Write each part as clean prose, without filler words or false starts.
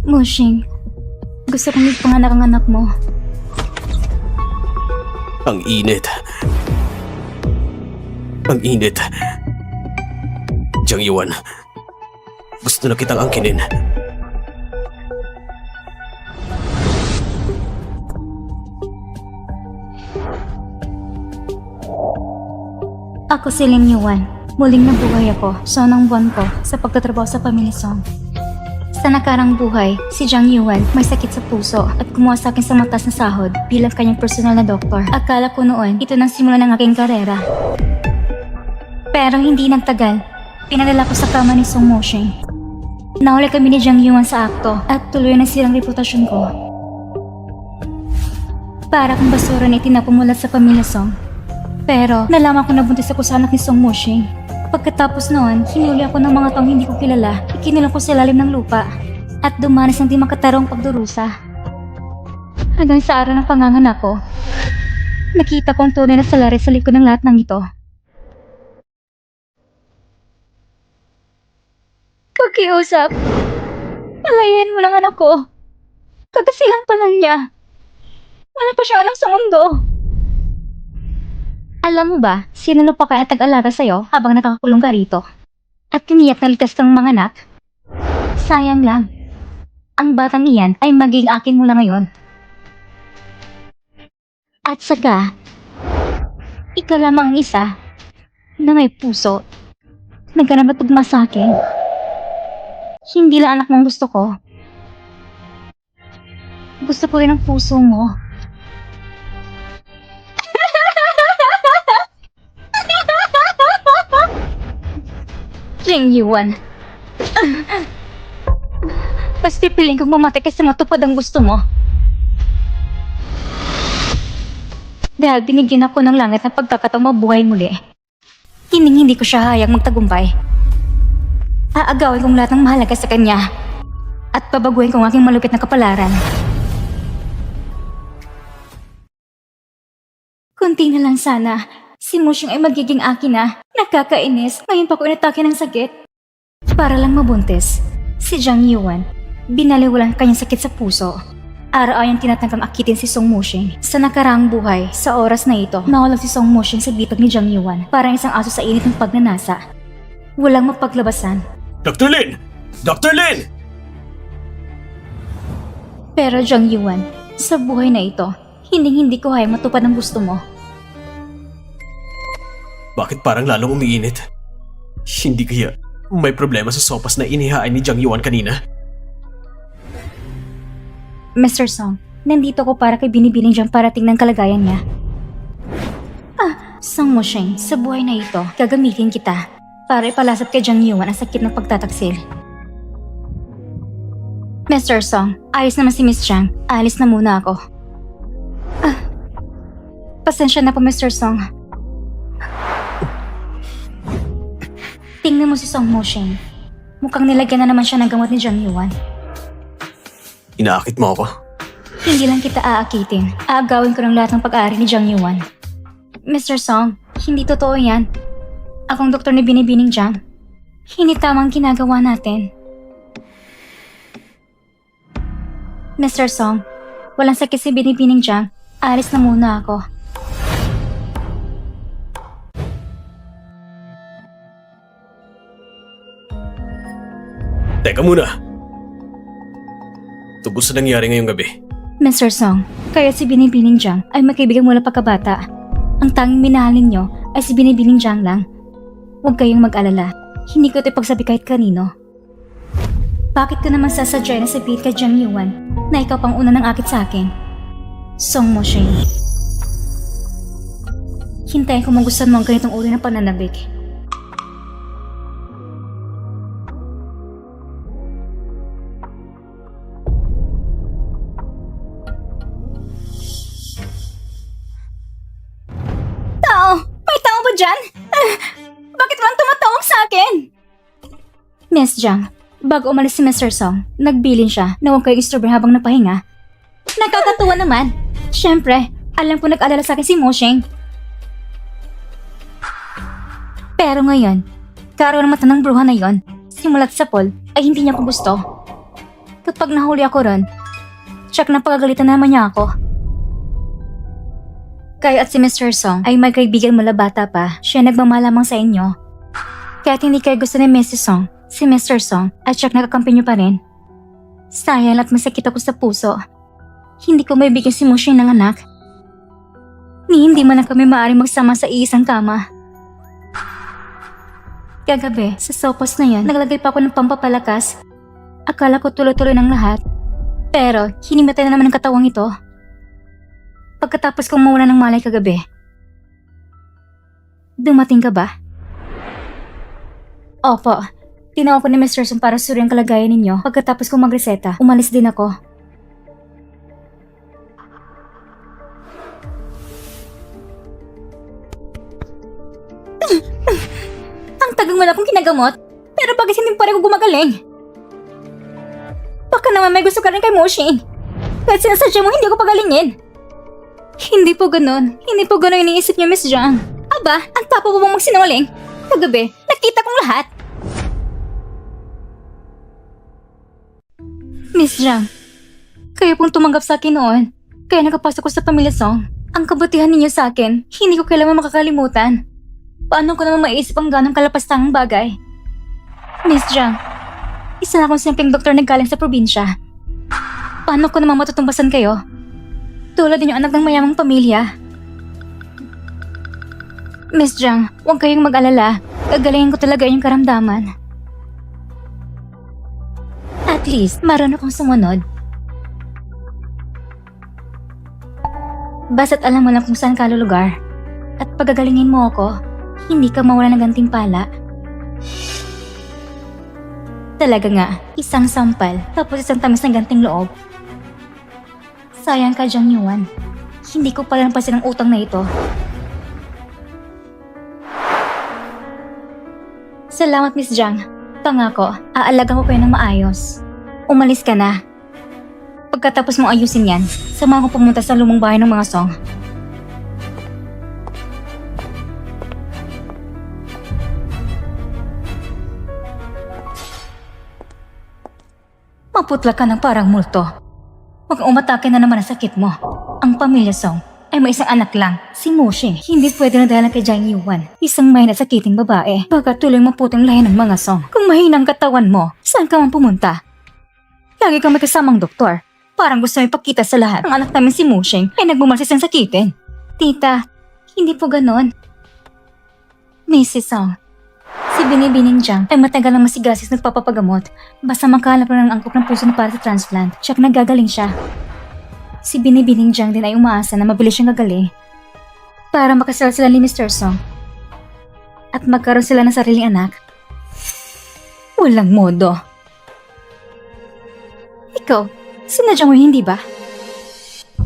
Mushing, gusto kong ipanganak ang anak mo. Ang init. Ang init. Jiang Yuan, gusto na kitang angkinin. Ako si Lim Yuan. Muling nabuhay ako sa unang buwan ko sa pagtatrabaho sa Pamilya Song. Sa nakarang buhay, si Jiang Yuan may sakit sa puso at kumuha sa akin sa mataas na sahod bilang kanyang personal na doktor. Akala ko noon, ito nang simula ng aking karera. Pero hindi nagtagal, pinadala ko sa kama ni Song Moshing. Nahuli kami ni Jiang Yuan sa akto at tuloy na silang reputasyon ko. Para kang basura na itinapumulat sa Pamilya Song. Pero nalaman ko na buntis ako sa anak ni Song Moshing. Pagkatapos noon, hinuli ako ng mga taong hindi ko kilala, ikinulong ko sa ilalim ng lupa, at dumanas ng di makatarong pagdurusa. Hanggang sa araw ng panganganak ko, nakita kong tunay na salari sa likod ng lahat ng ito. Pakiusap, palayan mo lang anak ko. Kagasihan pa lang niya. Wala pa siya anak sa mundo. Alam mo ba, sino pa kaya tag-alaga sa'yo habang nakakulong ka rito? At tiniyak na ligtas ng mga anak? Sayang lang. Ang batang iyan ay maging akin mula ngayon. At saka, ikaw lamang ang isa na may puso na ganap at tugma sa akin. Hindi lang anak mong gusto ko. Gusto ko rin ang puso mo. Jiang Yuan. Basta piling kong mamatay kasi matupad ang gusto mo. Dahil binigyan ako ng langit na pagkakataong mabuhay muli. Hindi ko siya hayang magtagumpay. Aagawin kong lahat ng mahalaga sa kanya. At babaguhin kong aking malupit na kapalaran. Kunti na lang sana. Si Mushing ay magiging akin na. Nakakainis, ngayon pa ko inatake ng sakit. Para lang mabuntis, si Jiang Yuan, binaliwalan kanyang sakit sa puso. Araw-ayang tinatangkang akitin si Song Mushing. Sa nakaraang buhay, sa oras na ito, nawalan si Song Mushing sa bitag ni Jiang Yuan. Parang isang aso sa init ng pagnanasa. Walang mapaglabasan. Dr. Lin! Dr. Lin! Pero Jiang Yuan, sa buhay na ito, hindi ko hayang matupad ang gusto mo. Bakit parang lalong umiinit? Hindi kaya may problema sa sopas na inihain ni Jiang Yuan kanina? Mr. Song, nandito ko para kay binibining Jiang para tingnan kalagayan niya. Song Mushing, sa buhay na ito, gagamitin kita para ipalasap kay Jiang Yuan ang sakit ng pagtataksil. Mr. Song, ayos naman si Miss Jiang. Alis na muna ako. Pasensya na po, Mr. Song. Tingnan mo si Song Mushing. Mukhang nilagyan na naman siya ng gamot ni Jiang Yuan. Inaakit mo ako? Hindi lang kita aakitin. Aagawin ko ng lahat ng pag-aari ni Jiang Yuan. Mr. Song, hindi totoo yan. Akong doktor ni Binibining Jiang. Hindi tamang ginagawa natin. Mr. Song, walang sakit si Binibining Jiang. Alis na muna ako. Teka muna. Tungkol sa nangyari ngayong gabi. Mr. Song, kaya si Binibining Jiang ay magkaibigan mula pagkabata. Ang tanging minahalin niyo ay si Binibining Jiang lang. Huwag kayong mag-alala. Hindi ko ito ipagsabi kahit kanino. Bakit ko naman sasadya na sabihin kay Jiang Yuan na ikaw pang una ng akit sa akin? Song Mushing. Hintayin ko magustuhan mo ang ganitong uri ng pananabik. May tao ba dyan? Bakit walang tumatawag sa akin? Miss Jiang, bago umalis si Mr. Song, nagbilin siya na huwag kayong istorbo habang napahinga. Nakakatuwa naman. Siyempre, alam ko nag-alala sa akin si Mushing. Pero ngayon, karoon ng mata ng bruha na yon, simulat sa Paul ay hindi niya ko gusto. Kapag nahuli ako ron, tsak na pagagalitan naman niya ako. Kayo at si Mr. Song ay may kaibigan mula bata pa. Siya nagmamalamang sa inyo. Kaya't hindi kayo gusto ni Mrs. Song, si Mr. Song, at tsak nakakampi niyo pa rin. Sayang at masakit ako sa puso. Hindi ko may bigyan si Mushing ng anak. Ni hindi man lang kami maaaring magsama sa iisang kama. Kagabi, sa sopas na yan, naglagay pa ako ng pampapalakas. Akala ko tuloy-tuloy ng lahat. Pero, hinimatay na naman ang katawang ito. Pagkatapos kong mawala ng malay kagabi. Dumating ka ba? Opo. Tinawag ko ni Mr. Song para suriin ang kalagayan ninyo. Pagkatapos kong magreseta, umalis din ako. Ang tagang wala kong kinagamot, pero bakit hindi pa rin ako gumagaling? Baka naman may gusto ka rin kay Moshing. Kahit sinasadya mo, hindi ako pagalingin. Hindi po ganun. Hindi po ganun iniisip niyo, Miss Jiang. Aba, ang tapo po mong magsinungaling. Kagabi, nakita kong lahat. Miss Jiang, kayo pong tumanggap sa akin noon. Kaya nakapasok ko sa Pamilya Song. Ang kabutihan ninyo sa akin, hindi ko kailanman makakalimutan. Paano ko naman maiisip ang ganong kalapastangang bagay? Miss Jiang, isa na akong simpleng doktor na galing sa probinsya. Paano ko naman matutumbasan kayo? Tulad ninyong anak ng mayamang pamilya. Miss Jiang, huwag kayong mag-alala. Gagalingin ko talaga yung karamdaman. At least, marunong akong sumunod. Basta't alam mo lang kung saan ka lulugar. At pagagalingin mo ako, hindi ka mawala ng gantimpala. Talaga nga, isang sampal, tapos isang tamis ng ganting loob. Sayang ka, Jiang Yuan. Hindi ko pala napasin ang utang na ito. Salamat, Miss Jiang. Pangako, aalagaan ko kayo ng maayos. Umalis ka na. Pagkatapos mong ayusin yan, samahan ko pumunta sa lumang bahay ng mga Song. Maputla ka ng parang multo. Huwag kang umatake na naman ang sakit mo. Ang Pamilya Song ay may isang anak lang, si Mushing. Hindi pwede na dahil kay Jiang Yuan, isang mahina sakiting babae. Baka tuloy maputong lahi ng mga Song. Kung mahina ang katawan mo, saan ka man pumunta? Lagi kang may kasamang doktor. Parang gusto may pakita sa lahat. Ang anak namin si Mushing ay nagbumalsis ng sakitin. Tita, hindi po ganon. Mrs. Song, si Binibining Jiang ay matagal lang masigasis nagpapapagamot. Basta makahanap lang ng angkop ng puso na para sa transplant, tsak nagagaling siya. Si Binibining Jiang din ay umaasa na mabilis siyang gagaling para makasal sila ni Mr. Song at magkaroon sila ng sariling anak. Walang modo. Ikaw, sinadya mo hindi ba?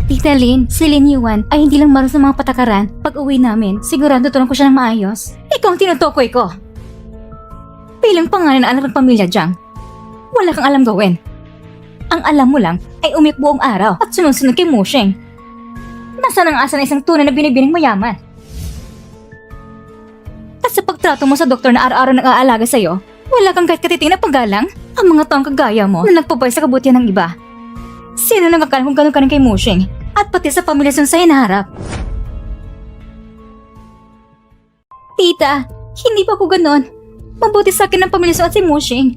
Tita Lin, si Lin Yuan ay hindi lang marunong sa mga patakaran. Pag uwi namin, sigurado tulong ko siya ng maayos. Ikaw ang tinutukoy ko. Bilang pangalan na anak ng Pamilya Jiang, wala kang alam gawin. Ang alam mo lang ay umik buong araw at sunod-sunod kay Mushing. Nasaan ang asa na isang tunay na binibining mayaman? At sa pagtrato mo sa doktor na araw-araw nag-aalaga sa'yo, wala kang kahit katiting na paggalang? Ang mga taong kagaya mo na nagpapay sa kabutihan ng iba. Sino nagkakalang kung gano'n ka rin kay Mushing? At pati sa Pamilya Song sa hinaharap? Tita, hindi pa ako gano'n. Mabuti sa akin ng Pamilya Song at si Mushing.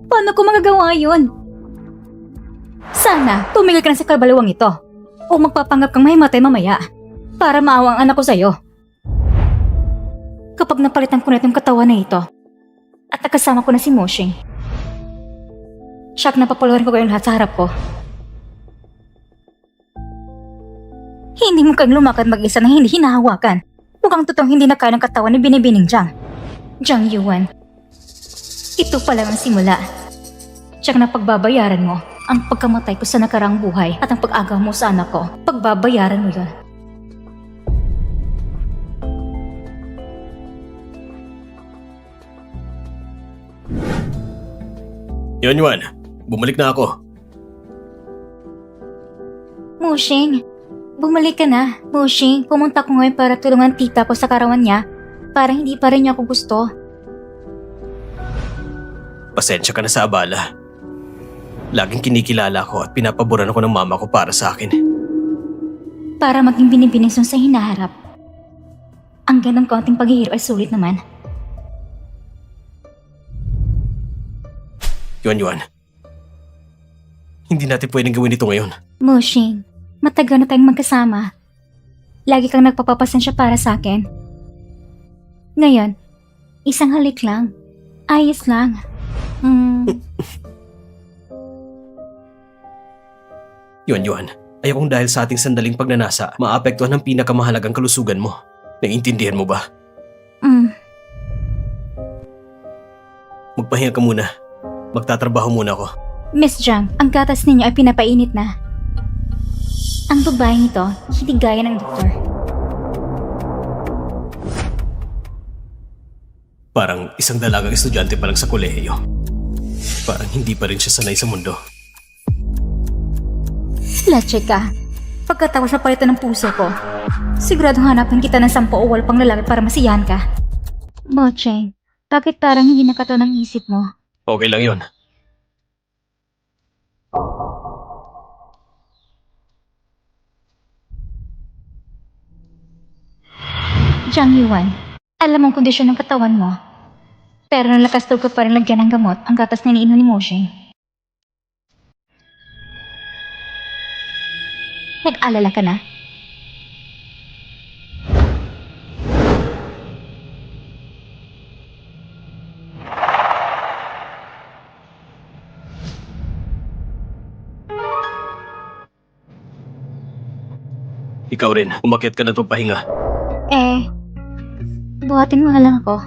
Paano ko magagawa yun? Sana, tumigil ka na sa kabalawang ito. O magpapanggap kang mahimatay mamaya. Para maawa ang anak ko sa'yo. Kapag napalitan ko na itong katawan na ito, at nakasama ko na si Mushing, siyak na papalawarin ko kayong lahat sa harap ko. Hindi mo kayong lumakad mag-isa na hindi hinahawakan. Mukhang totoong hindi na kaya ng katawan ni Binibining Jiang. Jiang Yuan, ito pa lang ang simula. Siyak na pagbabayaran mo ang pagkamatay ko sa nakaraang buhay at ang pag-agaw mo sa anak ko. Pagbabayaran mo yun. Yuan, bumalik na ako. Mushing, bumalik ka na. Mushing, pumunta ko ngayon para tulungan tita ko sa karawan niya. Para hindi pa rin niya ako gusto. Pasensya ka na sa abala. Laging kinikilala ko at pinapaboran ako ng mama ko para sa akin. Para maging binibining Song sa hinaharap. Ang ganong kaunting paghihirap ay sulit naman. Yuan. Hindi natin pwedeng gawin ito ngayon. Mushing, matagal na tayong magkasama. Lagi kang nagpapapasensya para sa akin. Ngayon, isang halik lang. Ayos lang. Yuan, ayokong dahil sa ating sandaling pagnanasa, maapektuhan ang pinakamahalagang kalusugan mo. Naiintindihan mo ba? Magpahinga ka muna. Magtatrabaho muna ako. Miss Jiang, ang gatas ninyo ay pinapainit na. Ang babaeng ito, hindi gaya ng doktor. Parang isang dalagang estudyante pa lang sa kolehiyo. Parang hindi pa rin siya sanay sa mundo. Lache ka. Pagkatapos mapalitan ng puso ko, sigurado hanapin kita ng 10 o 8 lalaki para masiyahan ka. Mocheng, bakit parang hindi nakataon ang isip mo? Okay lang yun. Jiang Yuan, alam mong kondisyon ng katawan mo. Pero nalakas daw ka pa rin lagyan ng gamot ang gatas na iniinom ni Moshing. Nag-alala ka na? Ikaw rin, umakyat ka na itong pahinga. Buhatin mo nga lang ako.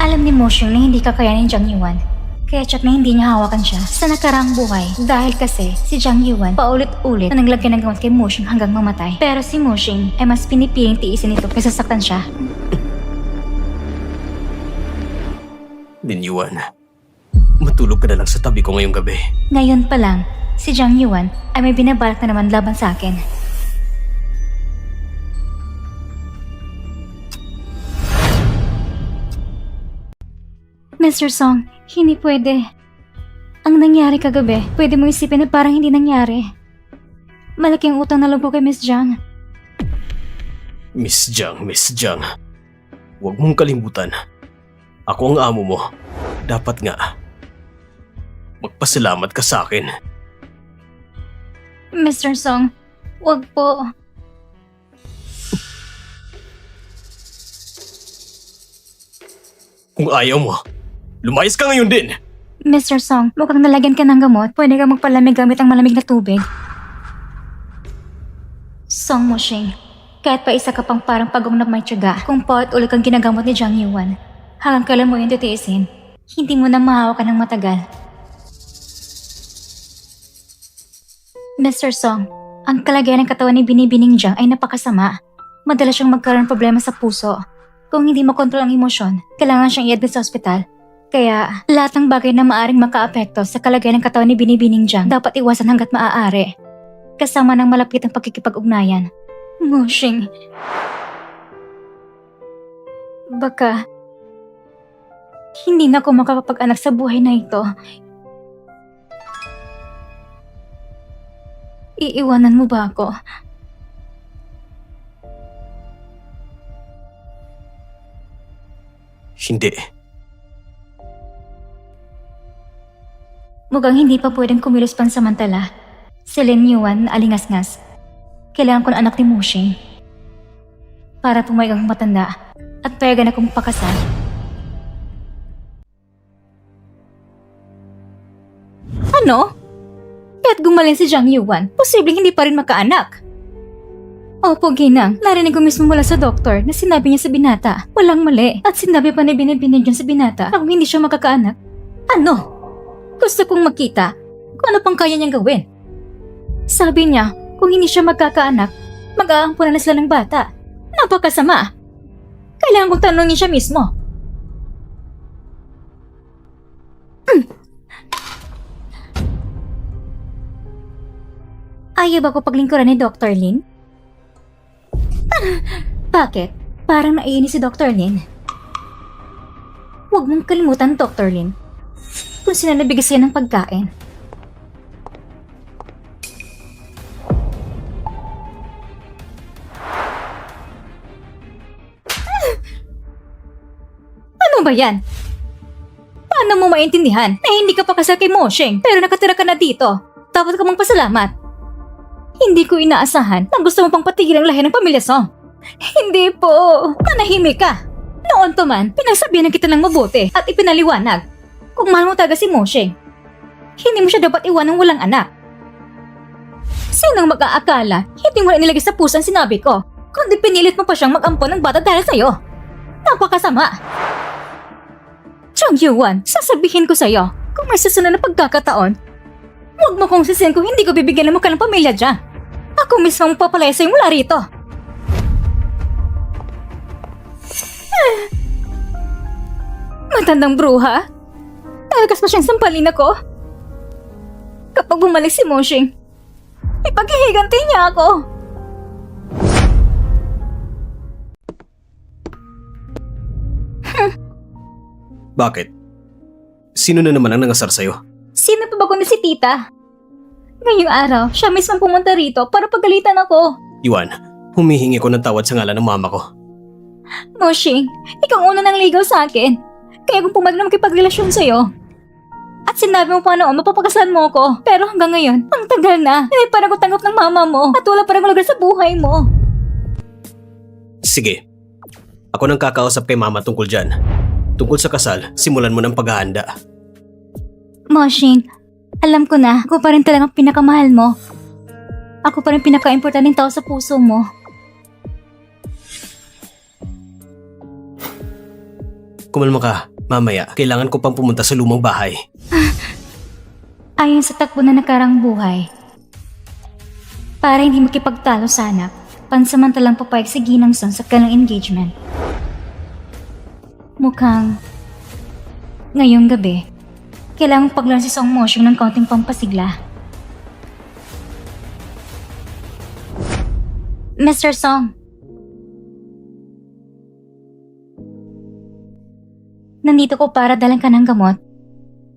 Alam ni Moshing na hindi kakayanin Jiang Yuan. Kaya check na hindi niya hawakan siya sa nakaraang buhay dahil kasi si Jiang Yuan paulit-ulit na naglagyan ng gamot kay Moshing hanggang mamatay. Pero si Moshing ay mas pinipiling tiisin ito kaysa saktan siya. Din Yuan, matulog ka na lang sa tabi ko ngayong gabi. Ngayon pa lang, si Jiang Yuan ay may binabalak na naman laban sa akin. Mr. Song, hindi pwede. Ang nangyari kagabi, pwede mo isipin na parang hindi nangyari. Malaking utang na loob ko kay Miss Jiang. Miss Jiang. Huwag mong kalimutan. Ako ang amo mo. Dapat nga. Magpasalamat ka sa akin. Mr. Song, wag po. Kung ayaw mo, lumayas ka ngayon din! Mr. Song, mukhang nalagyan ka ng gamot. Pwede ka magpalamig gamit ang malamig na tubig. Song Moshing, kahit pa isa ka pang parang pagong na may tiyaga, kung paulit-ulit kang ginagamot ni Jiang Yuan, hanggang kailan mo yung titiisin, hindi mo na mahawakan ng matagal. Mr. Song, ang kalagayan ng katawan ni Binibining Jiang ay napakasama. Madalas siyang magkaroon ng problema sa puso. Kung hindi makontrol ang emosyon, kailangan siyang i-admit sa ospital. Kaya, lahat ng bagay na maaaring makaapekto sa kalagayan ng katawan ni Binibining Jiang dapat iwasan hanggat maaari. Kasama ng malapit ang pagkikipag-ugnayan. Moshing. Baka, hindi na ako makakapag-anak sa buhay na ito. Iiwanan mo ba ako? Hindi. Mukhang hindi pa pwedeng kumilos pansamantala. Si Lin Yuan na alingas-ngas. Kailangan ko ng anak ni Moshing. Para pumayag ang matanda at payagan akong pakasal. Ano? Kahit gumaling si Jiang Yuan, posibleng hindi pa rin makaanak. Opo, Ginang. Narinig ko mismo mula sa doktor na sinabi niya sa binata, walang mali. At sinabi pa ni Binibining Jiang sa binata na kung hindi siya makakaanak. Ano? Gusto kong makita kung ano pang kaya niyang gawin. Sabi niya, kung hindi siya magkakaanak, mag-aampunan na sila ng bata. Napakasama. Kailangan kong tanongin siya mismo. Ayaw ba ko paglingkuran ni Dr. Lin? Bakit? Parang naiinis si Dr. Lin. Huwag mong kalimutan, Dr. Lin. Kung sino nabigay sa'yo ng pagkain. Ano ba yan? Paano mo maintindihan na hindi ka pa kasal kay Mosheng pero nakatira ka na dito? Dapat ka mong pasalamat. Hindi ko inaasahan na gusto mo pang patigil ang lahi ng pamilya Song. Hindi po. Manahimik ka. Noon to man, pinagsabihan na kita ng mabuti at ipinaliwanag. Kung mahal mo talaga si Mosheng, hindi mo siya dapat iwan ng walang anak. Sinong mag-aakala hindi mo na nilagay sa puso ang sinabi ko, kundi pinilit mo pa siyang mag-ampon ng bata dahil sa'yo? Napakasama. Chang Yuan, sasabihin ko sa'yo, kung may susunod na pagkakataon, huwag mo kong sisihin kung hindi ko bibigyan ng mukha ng pamilya dyan. Ako mismo ang papalaya sa'yo mula rito. Matandang bruha? Talagas pa siyang sampalin ako? Kapag bumalik si Moshing, ipaghihiganti niya ako. Bakit? Sino na naman ang nangasar sa'yo? Sino pa ba kundi si tita? Ngayong araw, siya mismo pumunta rito para pagalitan ako. Yuan, humihingi ko ng tawad sa ngalan ng mama ko. Moshing, ikaw una nang ligaw sa akin. Kaya kung pumayag na makipagrelasyon sa'yo. At sinabi mo pa noon, mapapakasalan mo ako. Pero hanggang ngayon, ang tagal na. Hindi pa nagutanggap ng mama mo. At wala pa rin lugar sa buhay mo. Sige. Ako nang kakausap kay mama tungkol dyan. Tungkol sa kasal, simulan mo ng paghahanda. Moshing, alam ko na, ako pa rin talagang pinakamahal mo. Ako pa rin pinaka-importanting tao sa puso mo. Kumalma ka. Mamaya, kailangan ko pang pumunta sa lumang bahay. Ayon sa takbo na nakarang buhay, para hindi makipagtalo sa anak, pansamantalang papayag si Ginang Son sa kanilang engagement. Mukhang ngayong gabi, kailangang paglan si Song Moshing ng kaunting pampasigla. Mr. Song, nandito ko para dalan ka ng gamot.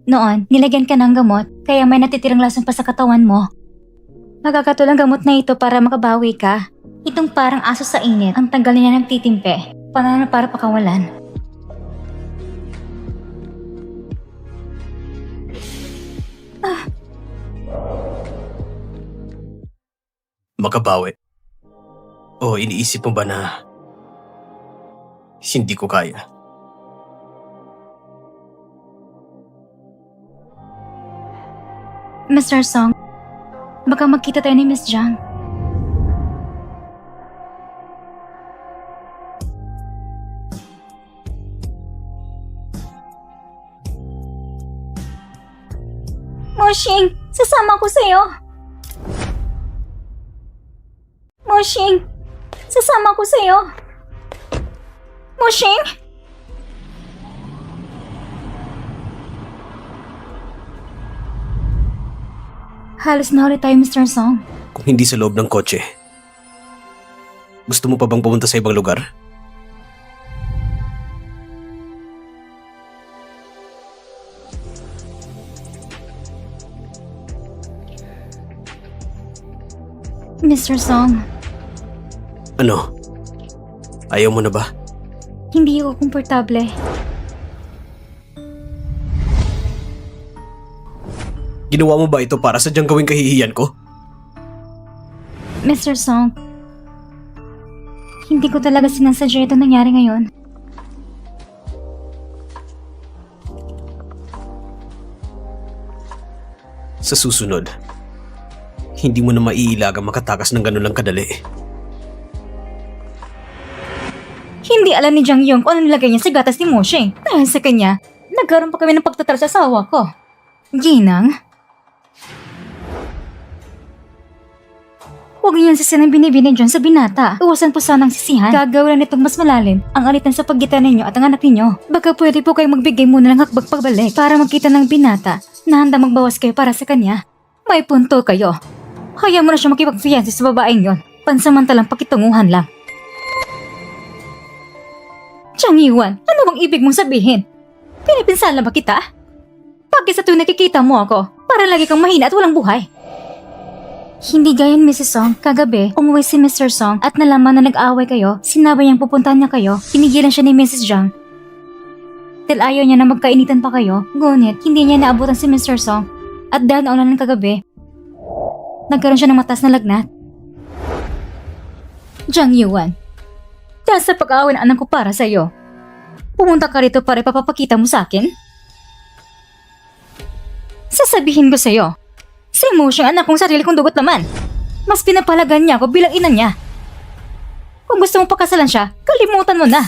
Noon, nilagyan ka ng gamot, kaya may natitirang lasang pa sa katawan mo. Magkakatulang gamot na ito para makabawi ka. Itong parang aso sa init, ang tanggal niya nagtitimpe. Panahon na para pakawalan. Makabawi. O iniisip mo ba na hindi ko kaya? Mr. Song, baka magkita tayo ni Miss Jiang. Moshing, sasama ko sa'yo. Moshing, sasama ko sa'yo. Moshing? Halos na ulit tayo, Mr. Song. Kung hindi sa loob ng kotse, gusto mo pa bang pumunta sa ibang lugar? Mr. Song, Ano? Ayaw mo na ba? hindi ako komportable. Ginawa mo ba ito para sadyang gawing kahihiyan ko? Mr. Song, hindi ko talaga sinasadya ito nangyari ngayon. Sa susunod, hindi mo na maiilagang makatakas ng ganun lang kadali. Hindi alam ni Jiang Yong kung ano nilagay niya sa gatas ni Moshing. Dahil sa kanya, nagkaroon pa kami ng pagtatalo sa asawa ko. Ginang? Huwag niyo yung sisihan ng binibini dyan sa binata. Iwasan po sanang sisihan. Gagawin nitong mas malalim ang alitan sa pagitan ninyo at ang anak ninyo. Baka pwede po kayong magbigay muna ng hakbang pagbalik para makita ng binata na handa magbawas kayo para sa kanya. May punto kayo. Hayaan mo na siya makipagfiyansa sa babaeng yon. Pansamantalang pakitunguhan lang. Chang Yuan, ano bang ibig mong sabihin? Pinipinsala ba kita? Bakit sa tuwing nakikita mo ako, para lagi kang mahina at walang buhay? Hindi gayon, Mrs. Song. Kagabi, umuwi si Mr. Song at nalaman na nag-aaway kayo. Sinabi niyang pupuntahan niya kayo. Pinigilan siya ni Mrs. Zhang. Dahil ayaw niya na magkainitan pa kayo, ngunit hindi niya naabutan si Mr. Song. At dahil naulan ng kagabi, nagkaroon siya ng matas na lagnat. Zhang Yuan, dahil sa pag-aaway ng anak ko para sa'yo, pumunta ka rito para ipapapakita mo sa akin? Sasabihin ko sa'yo, si Mo siyang anak kong sarili kong dugot naman. Mas pinapalagan niya ako bilang ina niya. Kung gusto mong pakasalan siya, kalimutan mo na.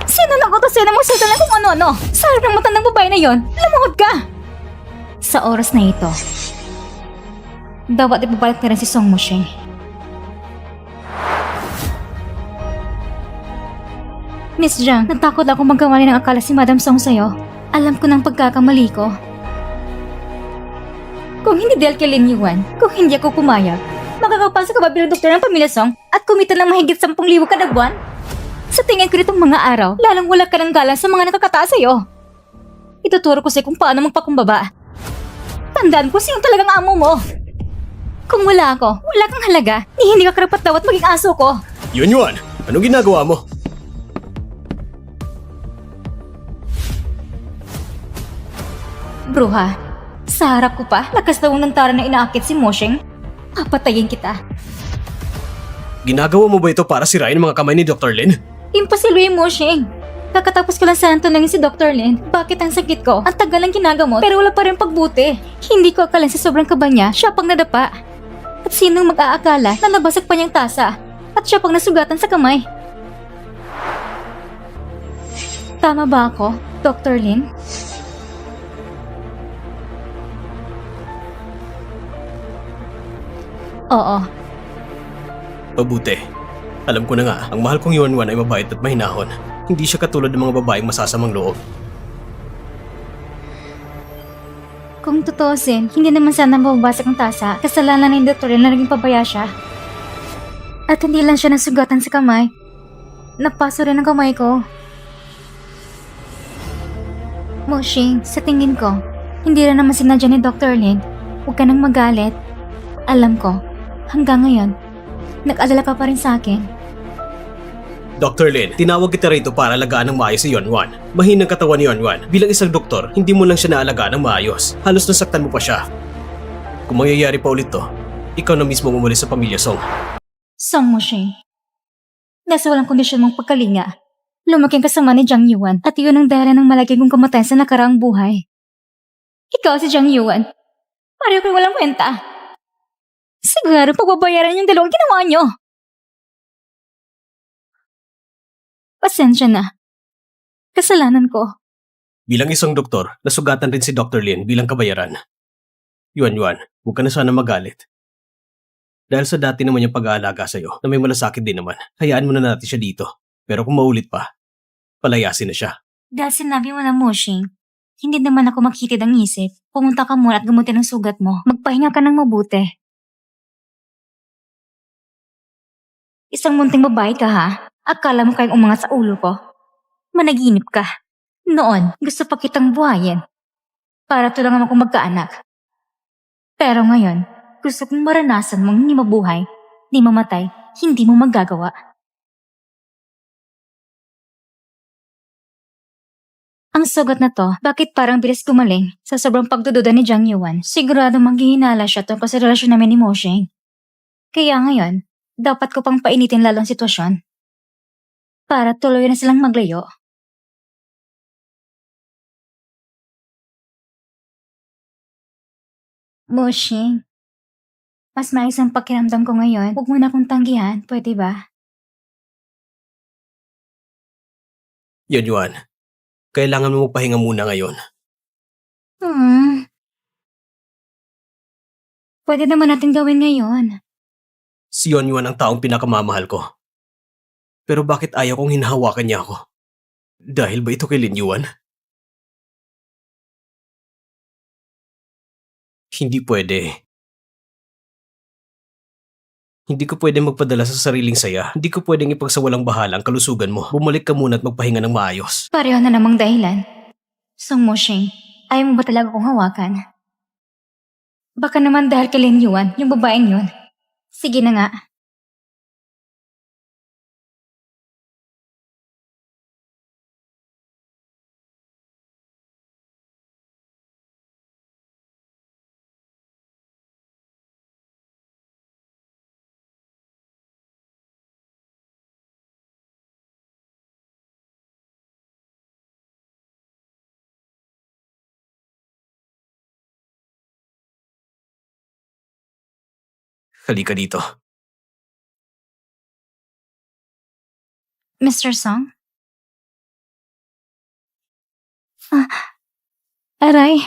Sino nang utos sa'yo na magsalita na kung ano-ano? Sa harap ng matandang babae na yon, lumuhod ka! Sa oras na ito, dapat ipabalik na rin si Song Mushing. Miss Zhang, natakot ako magkamali ng akala si Madam Song sa'yo. Alam ko ng pagkakamali ko. Kung hindi dahil kay Lin Yuan, kung hindi ako pumayag, makakapasok ka ba bilang doktor ng pamilya Song at kumita ng mahigit 10,000 kada buwan? Sa tingin ko nitong mga araw, lalong wala ka ng galang sa mga nakakataas sa'yo. Ituturo ko sa'yo kung paano magpakumbaba. Tandaan ko sino talagang amo mo. Kung wala ako, wala kang halaga, hindi ka karapat dapat maging aso ko. Yuan, anong ginagawa mo? Bruha, sa harap ko pa, lakas daw ng tara na inaakit si Moshing. Papatayin kita. Ginagawa mo ba ito para sirain ang mga kamay ni Dr. Lin? Imposible yung Moshing. Kakatapos ko lang sana tanungin si Dr. Lin, bakit ang sakit ko? Ang tagal ng ginagamot, pero wala pa rin pagbuti. Hindi ko akalain sa sobrang kaba niya, siya pang nadapa. At sinong mag-aakala na nabasag pa niyang tasa? At siya pang nasugatan sa kamay. Tama ba ako, Dr. Lin? Oo. Mabuti. Alam ko na nga, ang mahal kong Yuan ay mabait at mahinahon. Hindi siya katulad ng mga babaeng masasamang loob. Kung tutuusin, hindi naman sana mababasag ang tasa. Kasalanan ng doktor na naging pabaya siya. At hindi lang siya nasugatan sa kamay. Napaso rin ang kamay ko. Moshing, sa tingin ko, hindi rin naman sinadya ni Dr. Lin. Huwag ka nang magalit. Alam ko, hanggang ngayon, nag-alala ka pa rin sa akin. Dr. Lin, tinawag kita rito para alagaan ng maayos si Yuan. Mahinang katawan ni Yuan. Bilang isang doktor, hindi mo lang siya naalagaan ng maayos. Halos nasaktan mo pa siya. Kung mangyayari pa ulit to, ikaw na mismo umalis sa pamilya Song. Song Moshing, nasa walang kondisyon mong pagkalinga. Lumaking kasama ni Zhang Yuan at iyon ang dahilan ng malaki kong kamatayan sa nakaraang buhay. Ikaw si Zhang Yuan. Pareho kayo walang kwenta. Siguro pagbabayaran yung dalawang ginawa nyo. Pasensya na. Kasalanan ko. Bilang isang doktor, nasugatan rin si Dr. Lin bilang kabayaran. Yuan, huwag ka na sana magalit. Dahil sa dati naman yung pag-aalaga sa'yo na may malasakit din naman, hayaan mo na natin siya dito. Pero kung maulit pa, palayasin na siya. Dahil sinabi mo na Moshing, hindi naman ako makitid ang isip. Pumunta ka muna at gamutin ang sugat mo. Magpahinga ka ng mabuti. Isang munting babae ka ha? Akala mo kayong umangat sa ulo ko? Managinip ka. Noon, gusto pa kitang buhayin. Para tulungan akong magkaanak. Pero ngayon, gusto kong maranasan mong hindi mabuhay, di mamatay, hindi mo magagawa. Ang sugat na to, bakit parang bilis gumaling sa sobrang pagdududa ni Zhang Yuan? Sigurado maghihinala siya tungkol sa relasyon namin ni Moshing. Kaya ngayon, dapat ko pang painitin lalo ang sitwasyon. Para tuloy na silang maglayo. Moshing, mas maayos ang pakiramdam ko ngayon. Huwag mo na akong tanggihan, pwede ba? Yuan, kailangan mo magpahinga muna ngayon. Hmm. Pwede naman natin gawin ngayon. Si Yuan ang taong pinakamamahal ko. Pero bakit ayaw kong hinahawakan niya ako? Dahil ba ito kay Lin Yuan? Hindi pwede. Hindi ko pwede magpadala sa sariling saya. Hindi ko pwedeng ipagsawalang bahala ang kalusugan mo. Bumalik ka muna at magpahinga ng maayos. Pareho na namang dahilan. Song Moshing, ayaw mo ba talaga kong hawakan? Baka naman dahil kay Lin Yuan, yung babaeng yun. Sige na nga. Halika dito. Mr. Song? Aray,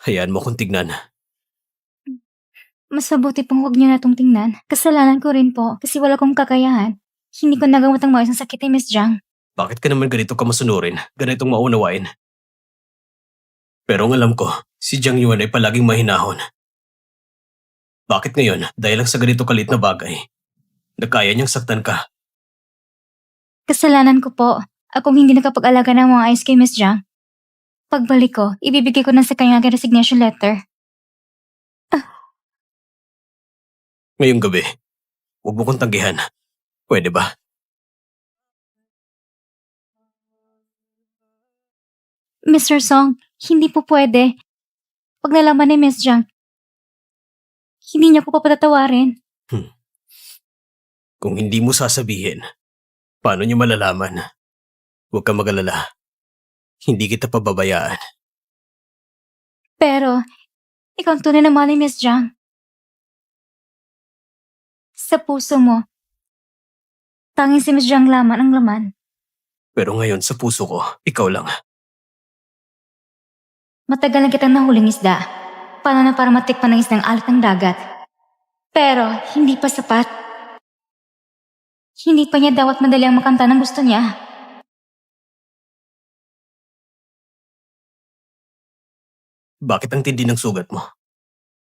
Hayaan mo akong tignan. mas mabuti pong huwag niyo na itong tingnan. Kasalanan ko rin po kasi wala kong kakayahan. Hindi ko nagamot ang maayos ng sakit ni Miss Jiang. Bakit ka naman ganito ka masunurin? Ganitong maunawain? Pero ang alam ko, si Jiang Yuan ay palaging mahinahon. Bakit ngayon, dahil lang sa ganito kalit na bagay, nakaya niyang saktan ka? Kasalanan ko po. Akong hindi nakapag-alaga ng mga ayos kay Miss Jiang. Pagbalik ko, ibibigay ko na sa kanya ang resignation letter. Ngayong gabi, huwag mo kong tanggihan. Pwede ba? Mr. Song, hindi po pwede. Pag nalaman ni Miss Jiang, hindi niya po papatatawarin. Kung hindi mo sasabihin, paano niyo malalaman? Huwag kang mag-alala. Hindi kita pababayaan. Pero, ikaw ang tunay na mahal ni Miss Jiang. Sa puso mo, tanging si Miss Jiang laman ang laman. Pero ngayon sa puso ko, ikaw lang. Matagal na kitang nahuling isda. Paano na para matikpan ng isdang alat ng dagat? Pero, hindi pa sapat. Hindi pa niya dapat madali ang makanta ng gusto niya. Bakit ang tindi ng sugat mo?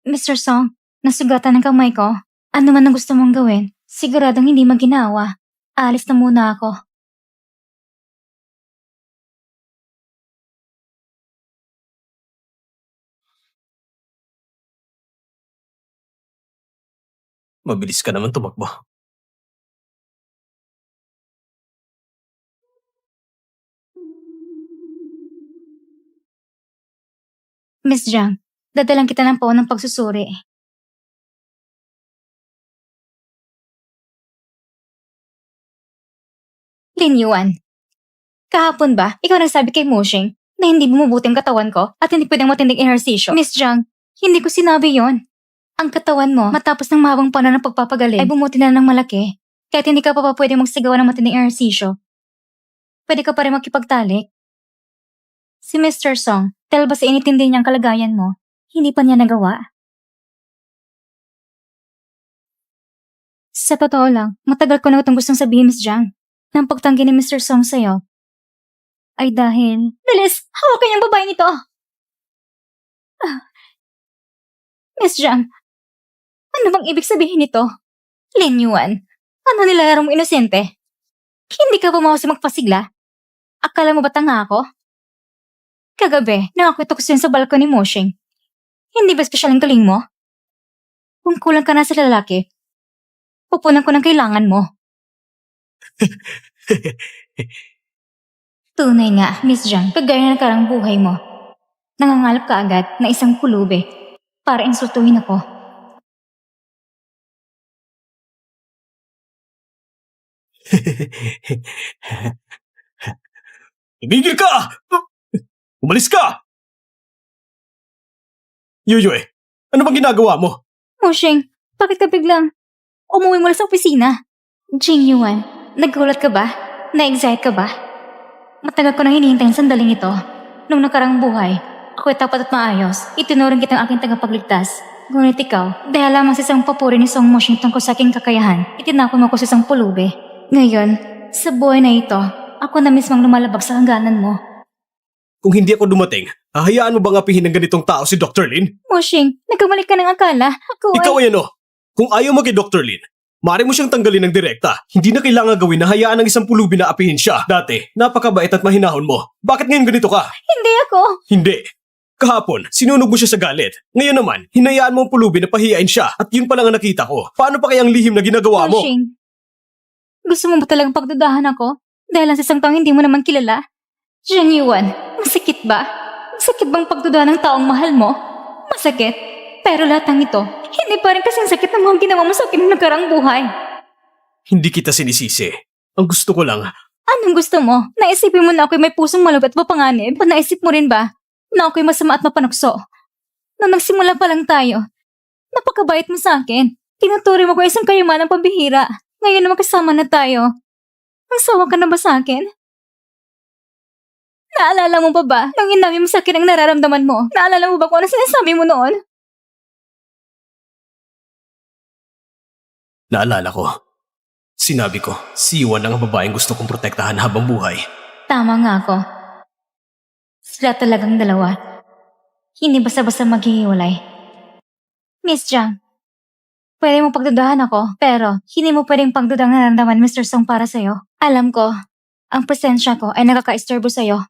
Mr. Song, nasugatan ng kamay ko. Ano man ang gusto mong gawin, siguradong hindi maginawa. Alis na muna ako. Mabilis ka naman tumakbo. Miss Jiang, dadalang kita ng paunang pagsusuri. Lin Yuan, kahapon ba, ikaw nagsabi kay Moshing na hindi bumubuti ang katawan ko at hindi pwedeng matinding ehersisyo? Miss Jiang, hindi ko sinabi yon. Ang katawan mo, matapos ng mahabang panahon ng pagpapagaling, ay bumuti na ng malaki. Kahit hindi ka pa pwede magsigawa ng matinding ehersisyo, pwede ka pa rin makipagtalik. Si Mr. Song, dahil ba sa initindi niyang kalagayan mo, hindi pa niya nagawa? Sa totoo lang, matagal ko na itong gustong sabihin, Miss Jiang. Nang pagtanggi ni Mr. Song sa'yo, ay dahil... Dalis! Hawakan niyo ang babae nito! Miss Jiang, ano bang ibig sabihin nito? Lin Yuan, ano nilalaro mong inosente? Hindi ka pumawas magpasigla? Akala mo ba tanga ako? Kagabi, nakakwento ko sa'yo sa balkon ni Moshing. Hindi ba espesyal ang galing mo? Kung kulang ka na sa lalaki, pupunan ko ng kailangan mo. Tunay nga, Miss Jiang, kagaya ng karang buhay mo. Nangangalap ka agad na isang pulubi para insultuhin ako. Tumigil ka! Umalis ka! Yuyue, ano bang ginagawa mo? Moshing, bakit ka biglang umuwi mula sa opisina? Jing Yuan, nagulat ka ba? Na-excite ka ba? Matagal ko na hinihintay ang sandaling ito. Nung nakarang buhay, ako'y tapat at maayos. Itinuring kitang aking tagapagligtas. Ngunit ikaw, dahil lamang sa isang papuri ni Song Moshing tungkol sa aking kakayahan, itinako mo ko sa isang pulubi. Ngayon, sa buhay na ito, ako na mismong lumalabag sa hangganan mo. Kung hindi ako dumating, hahayaan mo bang apihin ng ganitong tao si Dr. Lin? Moshing, nagkamali ka ng akala. Ako ay... Ikaw ay ano? Kung ayaw mo kay Dr. Lin, maaari mo siyang tanggalin ng direkta. Hindi na kailangan gawin na hayaan ng isang pulubi na apihin siya. Dati, napakabait at mahinahon mo. Bakit ngayon ganito ka? Hindi ako. Hindi. Kahapon, sinunog mo siya sa galit. Ngayon naman, hinayaan mo ang pulubi na pahiyain siya at yun pa lang ang nakita ko. Paano pa kaya ang lihim na ginagawa mo? Moshing, gusto mo ba talagang pagdudahan ako? Dahil lang sa isang taong hindi mo naman kilala? Jiang Yuan, masakit ba? Masakit bang pagdudahan ng taong mahal mo? Masakit. Pero lahat ng ito, hindi pa rin kasing sakit ng mga ginawa mo sa akin noong nakarang buhay. Hindi kita sinisisi. Ang gusto ko lang, Anong gusto mo? Naisipin mo na ako'y may pusong malug at mapanganib? O naisip mo rin ba na ako'y masama at mapanukso? Nung nagsimula pa lang tayo, napakabait mo sa akin. Tinuturi mo ko isang kayamanang pambihira. Ngayon na magkasama na tayo. Ang sawa ka na ba sa akin? Naalala mo pa ba nang inamin mo sa akin ang nararamdaman mo? Naalala mo ba kung ano sinasabi mo noon? naalala ko. Sinabi ko, si Yuan ang babaeng gusto kong protektahan habang buhay. Tama nga ako. Sila talagang dalawa. Hindi basta-basta maghihiwalay. Miss Jiang, pwede mo pagdudahan ako, pero hindi mo pwedeng pagdudang nararamdaman Mr. Song para sa'yo. Alam ko, ang presensya ko ay nakaka-istorbo sa'yo.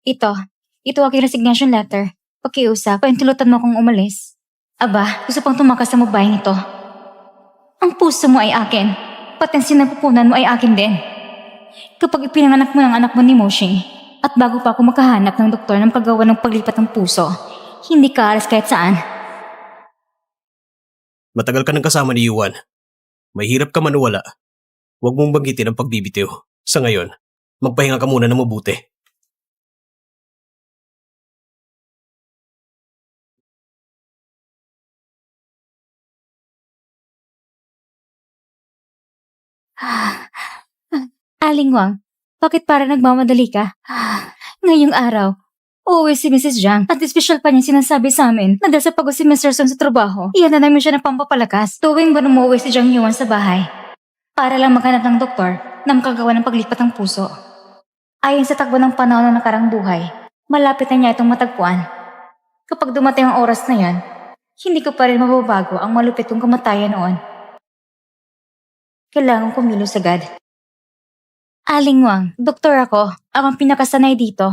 Ito aking resignation letter. Pakiusap, paintulutan mo akong umalis. Aba, gusto pang tumakas sa mubayang ito. Ang puso mo ay akin, pati ang sinapupunan mo ay akin din. Kapag ipinanganak mo ng anak mo ni Moshing, at bago pa ako makahanap ng doktor ng paggawa ng paglipat ng puso, hindi ka alas kahit saan. Matagal ka nang kasama ni Yuan. Mahirap ka man o wala. Huwag mong banggitin ang pagbibitiw. Sa ngayon, magpahinga ka muna na mabuti. Aling Wang, bakit para nagmamadali ka? Ngayong araw, uuwi si Mrs. Jiang at espesyal pa niya sinasabi sa amin na dahil sa pagod si Mr. Song sa trabaho, iyan na namin siya ng pampapalakas tuwing ba umuwi si Jiang Yuan sa bahay para lang maghanap ng doktor na makagawa ng paglipat ng puso. Ayon sa takbo ng panahon ng nakarang buhay, malapit na niya itong matagpuan. Kapag dumating ang oras na yan, hindi ko pa rin mababago ang malupit kong kamatayan noon. Kailangan kumilos agad. Aling Wang, doktor ako. Ako ang pinakasanay dito.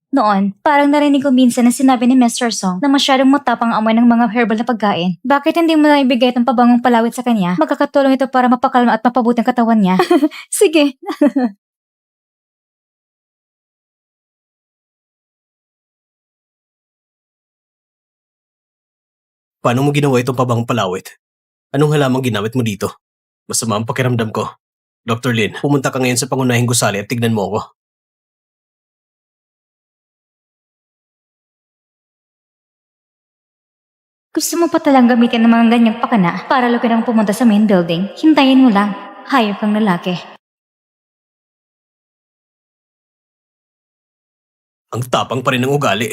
Noon, parang narinig ko minsan na sinabi ni Mr. Song na masyadong matapang ang amoy ng mga herbal na pagkain. Bakit hindi mo na ibigay itong pabangong palawit sa kanya? Magkakatulong ito para mapakalma at mapabuti ang katawan niya. Sige. Paano mo ginawa itong pabang palawit? Anong halamang ginamit mo dito? Masama ang pakiramdam ko. Dr. Lin, pumunta ka ngayon sa pangunahing gusali at tignan mo ako. Gusto mo pa talang gamitin ng mga ganyang pakana para lukin ang pumunta sa main building? Hintayin mo lang. Hayop kang lalaki. Ang tapang pa rin ng ugali.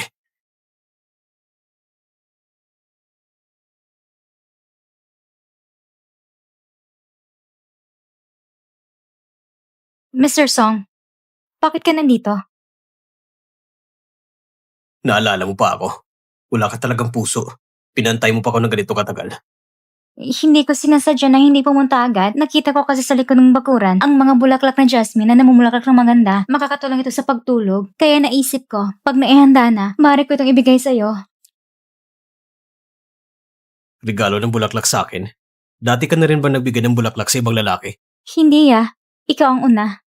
Mr. Song, bakit ka nandito? Naalala mo pa ako. Wala ka talagang puso. Pinantay mo pa ako ng ganito katagal. Hindi ko sinasadya na hindi pumunta agad. Nakita ko kasi sa likod ng bakuran ang mga bulaklak na jasmine na namumulaklak ng maganda. Makakatulong ito sa pagtulog. Kaya naisip ko, pag naihanda na, maaari ko itong ibigay sa'yo. Regalo ng bulaklak sa akin. Dati ka na rin ba nagbigay ng bulaklak sa ibang lalaki? Hindi ikaw ang una.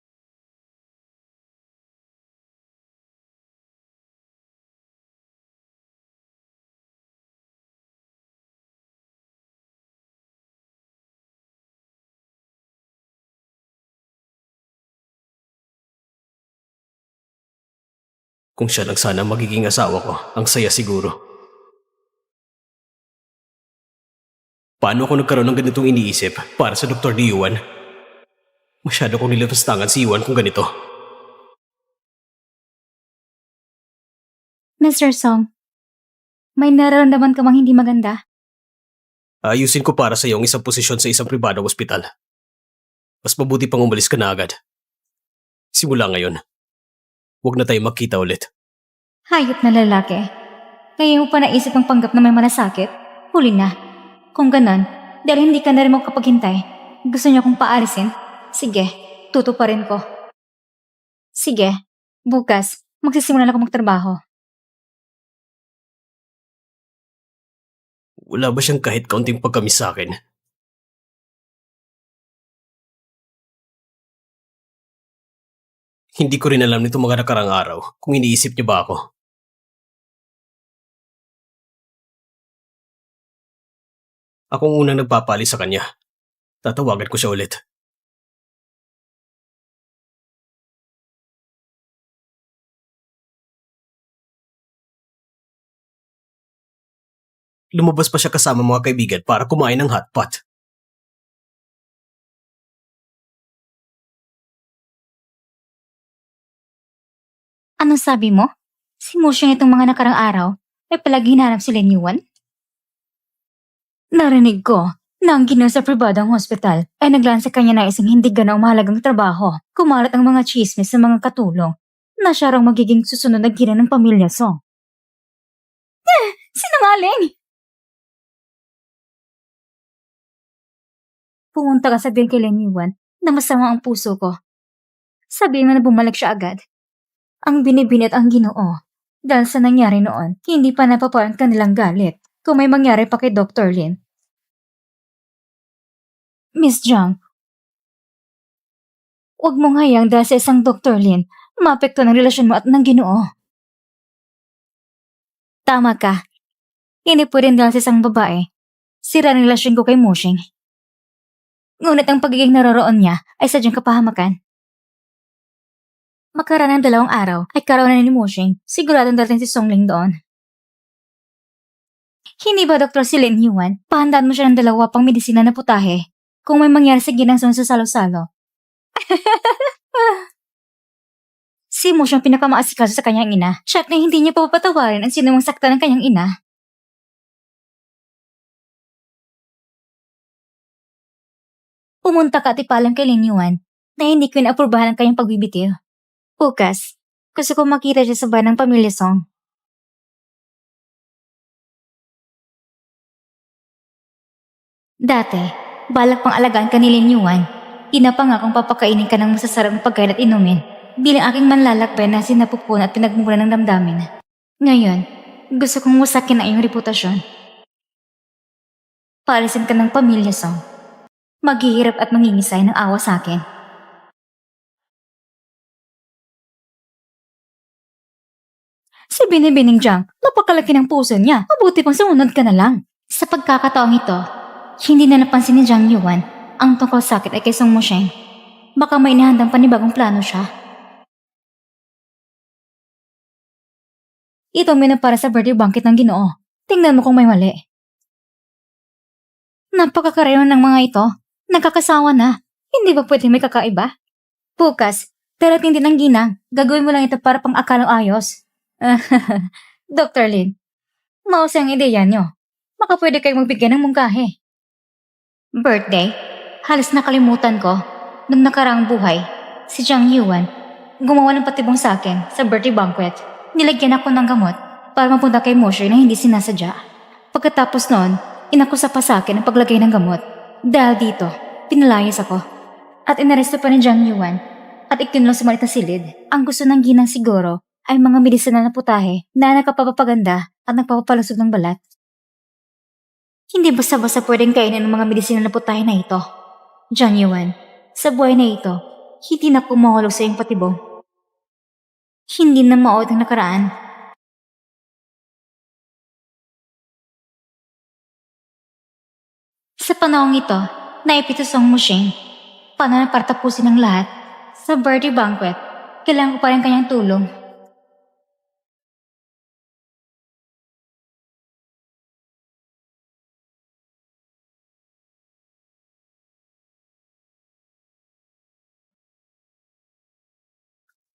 Kung siya lang sana magiging asawa ko, ang saya siguro. Paano ako nagkaroon ng ganitong iniisip para sa doktor ni Yuan? Masyado kong nilapastangan si Yuan kung ganito. Mr. Song, may nararamdaman ka bang hindi maganda? Ayusin ko para sa iyo ang isang posisyon sa isang pribadong ospital. Mas mabuti pang umalis ka na agad. Simula ngayon, huwag na tayo magkita ulit. Hayop na lalaki. Kaya mo pa naisip ang panggap na may malasakit? Huli na. Kung ganon, dahil hindi ka na rin makapaghintay, gusto niyo akong paalisin? Sige, tutuparin ko. Sige, bukas, magsisimula na ako magtrabaho. Wala ba siyang kahit kaunting pagkamis sa akin? Hindi ko rin alam nito mga nakarang araw kung iniisip niya ba ako. Akong unang nagpapali sa kanya. Tatawagan ko siya ulit. Lumabas pa siya kasama mga kaibigan para kumain ng hotpot. Anong sabi mo? Si Motion itong mga nakarang araw, may palagi hinanap si Lin Yuan? Narinig ko na ang ginawa sa pribadong hospital ay naglaan sa kanya na isang hindi ganaw mahalagang trabaho. Kumalat ang mga chismis sa mga katulong na siya raw magiging susunod na gina ng pamilya Song. Sinungaling! Pumunta ka sabihin kay Lin Yuan na masama ang puso ko. Sabihin mo na bumalik siya agad. Ang binibinit ang Ginoo. Dahil sa nangyari noon, hindi pa napaparang kanilang galit kung may mangyari pa kay Dr. Lin. Miss Zhang, huwag mong hayang dahil sa isang Dr. Lin, maapekto ng relasyon mo at ng Ginoo. Tama ka. Hindi po rin dahil sa isang babae. Sira ang relasyon ko kay Moshing. Ngunit ang pagiging naroroon niya ay sadyang kapahamakan. Makaraan ng 2 araw ay karoon na ni Moshing, siguradong dating si Songling doon. Hindi ba Dr. si Lin Yuan, pahandaan mo siya ng 2 pang medisina na putahe kung may mangyari sa ginang Song sa salo-salo? Si Moshing ang pinakamaasikaso sa kanyang ina, siya na hindi niya papatawarin ang sinumang sakta ng kanyang ina. Pumunta ka at ipalam kay Lin Yuan na hindi ko inaaprubahan ang kanyang pagbibitiw. Bukas, gusto ko makita siya sa bahay ng pamilya Song. Dati, balak pang alagaan ka ni Lin Yuan. Inapangakong papakainin ka ng masasarap na pagkain at inumin bilang aking manlalakbay na sinapupuna at pinagmumula ng damdamin. Ngayon, gusto kong wasakin ang iyong reputasyon. Paalisin ka ng pamilya Song. Maghihirap at mangingisay ng awa sa akin. Si Binibining Jiang, napakalaki ng puso niya. Mabuti pang sumunod ka na lang. Sa pagkakataong ito, hindi na napansin ni Jiang Yuan ang tungkol sakit ay kay Song Mosheng. Baka may inahandang panibagong plano siya. Ito ang menu para sa birthday banquet ng Ginoo. Tingnan mo kung may mali. Napakakarayon ng mga ito. Nagkakasawa na. Hindi ba pwedeng may kakaiba? Bukas, darating din ang ginang. Gagawin mo lang ito para pang akalang ayos. Dr. Lin, mausay ang ideya niyo. Baka pwede kayong magbigay ng mungkahi. Birthday? Halos nakalimutan ko. Nung nakaraang buhay, si Jiang Yuan gumawa ng patibong sa akin sa birthday banquet. Nilagyan ako ng gamot para mapunta kay Moshe na hindi sinasadya. Pagkatapos noon, inakusa pa sa akin ang paglagay ng gamot. Dahil dito, pinalayas ako. At inaresto pa ni Jiang Yuan at ikinulong sa maliit na silid. Ang gusto ng ginang siguro ay mga medisinal na putahe na nagpapapaganda at nagpapapalusog ng balat. Hindi basta-basta pwedeng kainin ng mga medisinal na putahe na ito. Jiang Yuan, sa buhay na ito, hindi na kumahulog sa iyong patibong. Hindi na maod ang nakaraan. Sa panahong ito, naipito Song Mosheng. Paano na para tapusin ang lahat? Sa birthday banquet, kailangan ko pa rin kanyang tulong.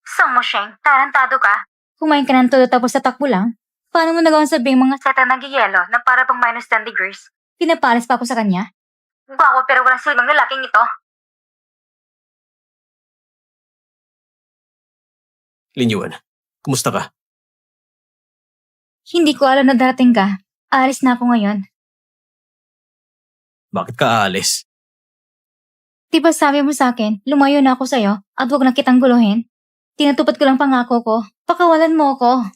Song Mosheng, tarantado ka. Kumain ka ng todo tapos tatakbo lang? Paano mo nagawang sabihin mga sata nag-yelo na para pang minus 10 degrees? Pinapalis pa ako sa kanya? Bawa pero walang silbang lalaking ito. Lin Yuan, kumusta ka? Hindi ko alam na darating ka. Aalis na ako ngayon. Bakit ka aalis? Diba sabi mo sa akin, lumayo na ako sa'yo at huwag na kitang guluhin? Tinatupad ko lang pangako ko. Pakawalan mo ako.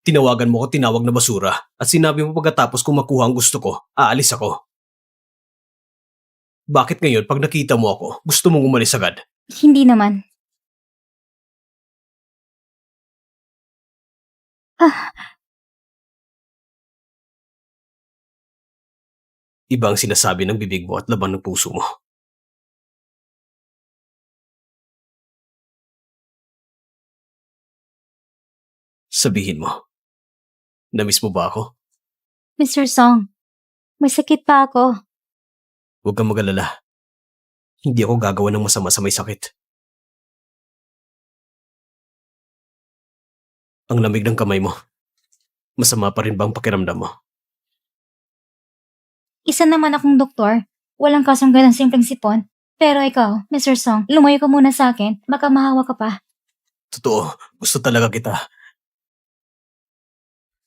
Tinawagan mo ko tinawag na basura at sinabi mo pagkatapos kung makuha ang gusto ko, aalis ako. Bakit ngayon pag nakita mo ako, gusto mong umalis agad? Hindi naman. Ah, Iba ang sinasabi ng bibig mo at laban ng puso mo. Sabihin mo, namiss mo ba ako? Mr. Song, may sakit pa ako. Huwag kang mag-alala. Hindi ako gagawa ng masama sa may sakit. Ang lamig ng kamay mo. Masama pa rin ba ang pakiramdam mo? Isa naman akong doktor. Walang kasong ganang simpleng sipon. Pero ikaw, Mr. Song, lumayo ka muna sa akin. Baka mahawa ka pa. Totoo, gusto talaga kita.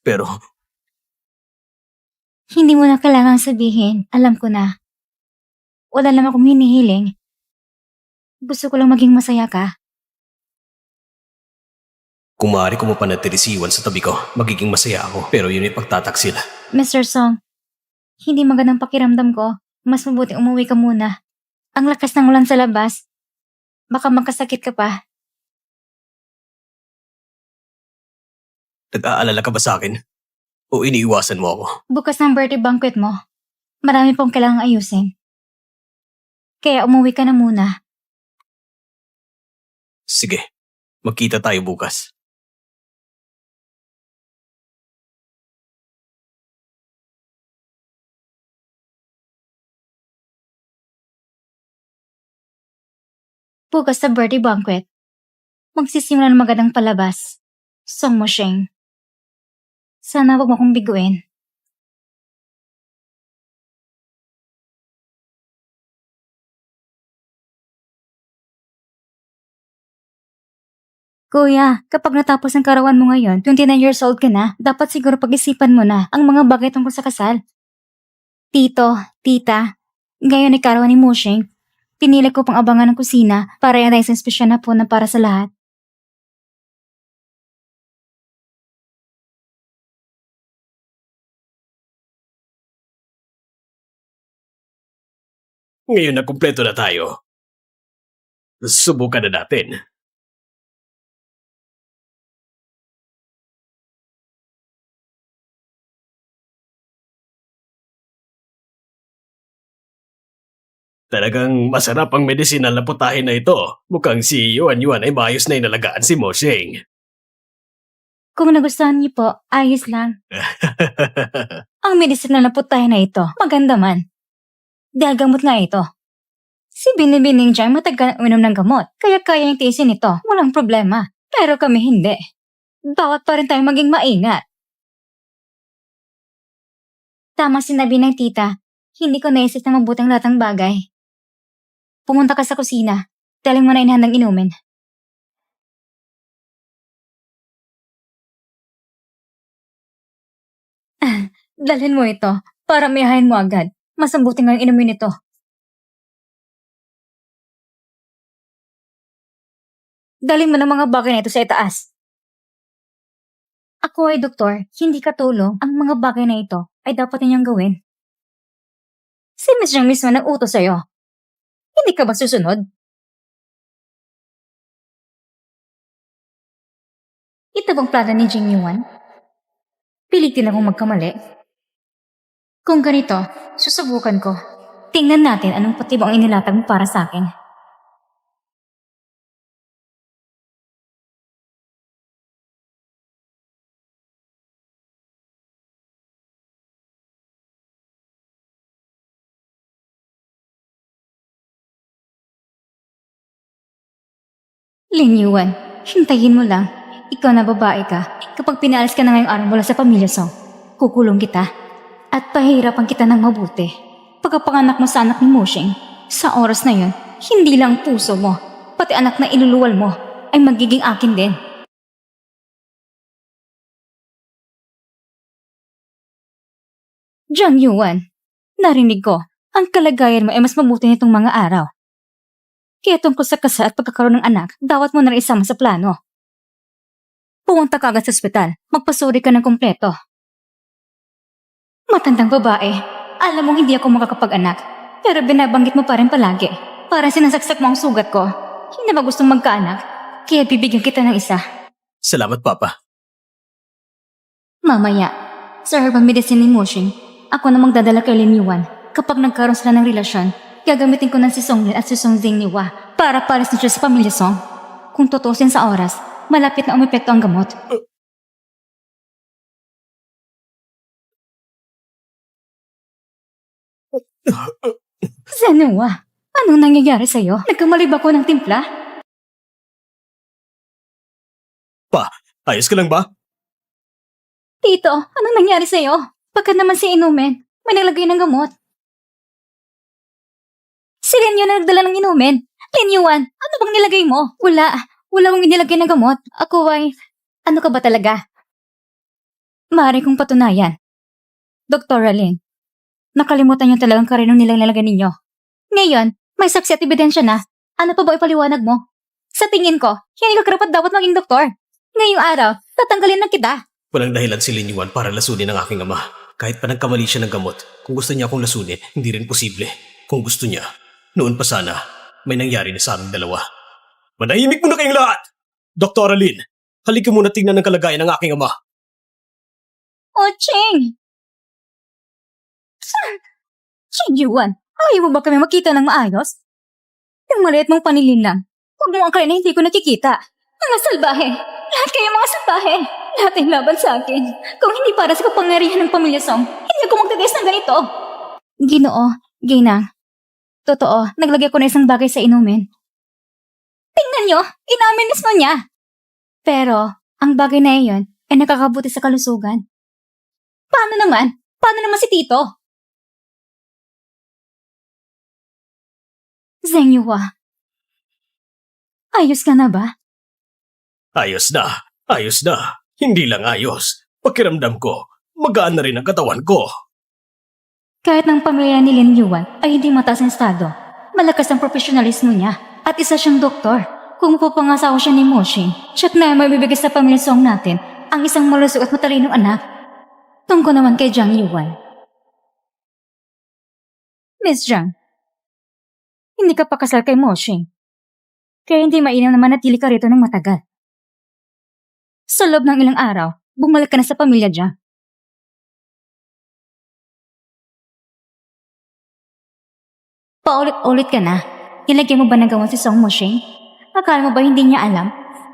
Pero Hindi mo na kailangang sabihin. Alam ko na. Wala naman akong hinihiling. Gusto ko lang maging masaya ka. kung maaari ko mapanatili si Iwan sa tabi ko, magiging masaya ako. Pero yun ay pagtataksil. Mr. Song, hindi magandang pakiramdam ko. Mas mabuti umuwi ka muna. Ang lakas ng ulan sa labas. Baka magkasakit ka pa. Nag-aalala ka ba sa akin? O iniiwasan mo ako? Bukas ng birthday banquet mo. Marami pong kailangang ayusin. Kaya umuwi ka na muna. Sige, magkita tayo bukas. Bukas sa birthday banquet. Magsisimula ng magandang palabas. Song mo, Sheng. Sana wag mo akong biguin. Kuya, kapag natapos ang karawan mo ngayon, 29 years old ka na, dapat siguro pag-isipan mo na ang mga bagay tungkol sa kasal. Tito, tita, ngayon ay karawan ni Mushing. Pinili ko pang abangan ng kusina para yan sa espesyal na punan para sa lahat. Ngayon na kumpleto na tayo. Subukan na natin. Talagang masarap ang medisinal na putahe na ito. Mukhang si Yuan Yuan ay maayos na inalagaan si Mo Sheng. Kung nagustuhan niyo po, ayos lang. Ang medisinal na putahe na ito, maganda man. Dahil gamot nga ito. Si Binibining Jai matagal uminom ng gamot, kaya kaya niyang tiisin ito, walang problema. Pero kami hindi. Bawat pa rin tayo maging maingat. Tama sinabi ng tita, hindi ko naisip na mabuting lahat ng bagay. Pumunta ka sa kusina, telling mo na inhandang inumin. Dalhin mo ito, para mayahain mo agad. Mas mabuti nga inumin ito. Dalhin mo ng mga bagay na ito sa itaas. Ako ay doktor, hindi katulong. Ang mga bagay na ito ay dapat ninyong gawin. Si Miss Zhang mismo nag-utos sa'yo. Hindi ka ba susunod? Ito bang plano ni Jing Yuan? Pilitin akong magkamali. Kung ganito, susubukan ko. Tingnan natin anong patibong ang inilatag mo para sa akin. Lin Yuan, hintayin mo lang. Ikaw na babae ka. Kapag pinaalis ka na ngayong araw mula sa pamilya Song, kukulong kita. At pahirapan kita ng mabuti. Pagkapanganak mo sa anak ni Mushing, sa oras na yun, hindi lang puso mo, pati anak na iluluwal mo, ay magiging akin din. Jiang Yuan, narinig ko, ang kalagayan mo ay mas mabuti nitong mga araw. Kaya tungkol sa kasal at pagkakaroon ng anak, dapat mo na rin isama sa plano. Pumunta ka agad sa ospital, magpasuri ka ng kumpleto. Matandang babae, alam mong hindi ako makakapag-anak, pero binabanggit mo pa rin palagi. Parang sinasaksak mo ang sugat ko. Hindi ba gustong magkaanak, kaya bibigyan kita ng isa. Salamat, Papa. Mamaya, sa herbal medicine ni Mushing, ako na magdadala kay Lin Yuan. Kapag nagkaroon sila ng relasyon, gagamitin ko ng si Song Lin at si Song Jing ni Hua para palis na siya sa pamilya Song. Kung tutusin sa oras, malapit na umepekto ang gamot. Zenua, anong nangyayari sa'yo? Nagkamali ba ko ng timpla? Ayos ka lang ba? Tito, anong nangyari sa'yo? Pagkat naman si inumin, may naglagay ng gamot. Si Lin Yuan na nagdala ng inumin. Lin Yuan, ano bang nilagay mo? Wala akong inilagay ng gamot. Ako ay, ano ka ba talaga? Maaari kong patunayan. Dr. Lin, nakalimutan niyo talagang karinong nilang nilagay ninyo. Ngayon, may saksi at ebidensya na. Ano pa ba ipaliwanag mo? Sa tingin ko, hindi ka karapat dapat maging doktor. Ngayong araw, tatanggalin na kita. Walang dahilan si Lin Yuan para lasunin ang aking ama. Kahit pa nagkamali siya ng gamot, kung gusto niya akong lasunin, hindi rin posible. Kung gusto niya, noon pa sana, may nangyari na sa aming dalawa. Manahimik muna kayong lahat! Dr. Lin, halika muna tingnan ang kalagayan ng aking ama. Oh, Ching! Ching Yuan, ayaw mo ba kami makita ng maayos? Yung maliit mong panilin lang. Huwag mo ang kaya na hindi ko nakikita. Mga salbahe! Lahat kayo mga salbahe! Lahat ay laban sa akin. Kung hindi para sa kapangyarihan ng pamilya Song, hindi ako magtitiis ng ganito. Ginoo, Ginang. Totoo, naglagay ko na isang bagay sa inumin. Tingnan nyo, inamin mismo niya. Pero, ang bagay na iyon ay nakakabuti sa kalusugan. Paano naman? Paano naman si Tito? Zheng Yuhua, ayos ka na ba? Ayos na, ayos na. Hindi lang ayos. Pakiramdam ko, magaan na rin ang katawan ko. Kahit ng pamilya ni Lin Yuan ay hindi mataas ang estado, malakas ang profesionalismo niya at isa siyang doktor. Kung mapapangasawa siya ni Moshing, siya't na mabibigay sa pamilya Song natin ang isang malusog at matalinong anak. Tungkol naman kay Jiang Yuan. Miss Jiang, hindi ka pa kasal kay Moshing, kaya hindi mainam na manatili ka rito ng matagal. Sa loob ng ilang araw, bumalik ka na sa pamilya Jiang. Paulit-ulit ka na. Ilagay mo ba ng gawan si Song Moshing? Akala mo ba hindi niya alam?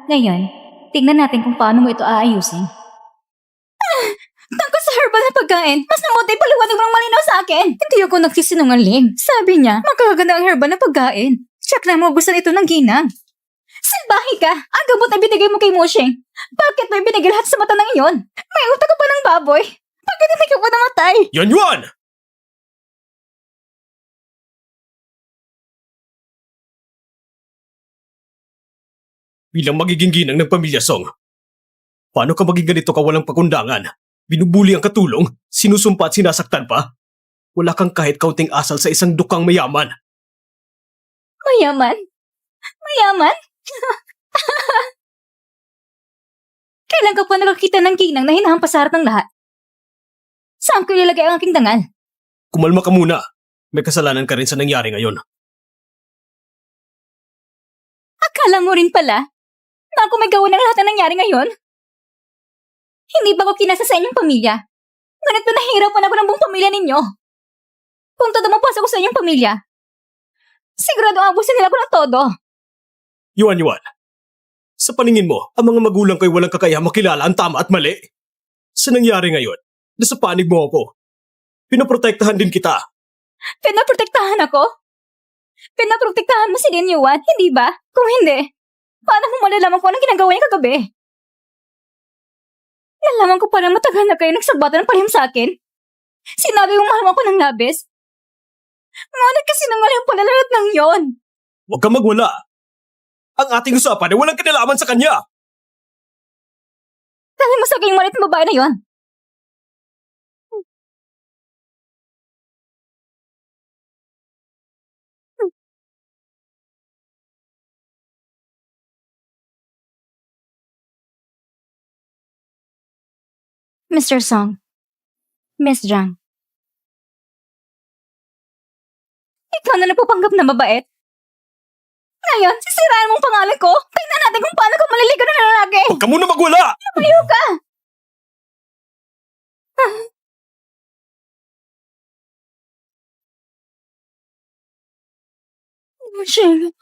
Ngayon, tignan natin kung paano mo ito aayusin. Tungkol sa herbal na pagkain, mas namuti paliwanag mo ng malinaw sa akin. Hindi ako nagsisinungaling. Sabi niya, makakaganda ang herbal na pagkain. Check na mo gusto nito ng ginang. Salbahe ka! Ang gamot na binigay mo kay Moshing. Bakit mo ibinigay lahat sa mata ng iyon? May utak ka pa ng baboy. Bakit hindi ka pa namatay? Yuan! Bilang magiging ginang ng pamilya Song, paano ka maging ganito ka walang pakundangan? Binubuli ang katulong, sinusumpa at sinasaktan pa? Wala kang kahit kaunting asal sa isang dukang mayaman. Mayaman? Mayaman? Kailan ka pa nakakita ng ginang na hinahampas sa harap ng lahat? Saan ko ilalagay ang aking dangal? Kumalma ka muna. May kasalanan ka rin sa nangyari ngayon. Akala mo rin pala na ako may gawa ng lahat na nangyari ngayon? Hindi ba ko kinasa sa inyong pamilya? Ngunit pa nahihirapan ako ng buong pamilya ninyo. Kung todo mapasok ko sa inyong pamilya, sigurado abusin nila ko ng todo. Yuan, sa paningin mo, ang mga magulang ko'y walang kakayahang makilala ang tama at mali? Sa nangyari ngayon, nasa panig mo ako. Pinoprotektahan din kita. Pinaprotektahan ako? Pinaprotektahan mo si Lin Yuan, hindi ba? Kung hindi, Paano mo malalaman kung anong ginagawa niya kagabi? Nalaman ko parang matagal na kayo nagsabatan ng palihim sa akin. Sinabi mo mahal mo ako ng labis. Ngunit kasi nangalang pala lahat ng yon. Huwag kang magwala. Ang ating usapan ay walang kinalaman sa kanya. Dahil mo sa akin yung malit na babae na yon. Mr. Song, Miss Zhang, ikaw na nagpapanggap na mabait. Ngayon, sisiraan mong pangalan ko. Tingnan natin kung paano ko maliligaw ng lalaki. Huwag ka muna magwala! Lumayo ka! Michelle,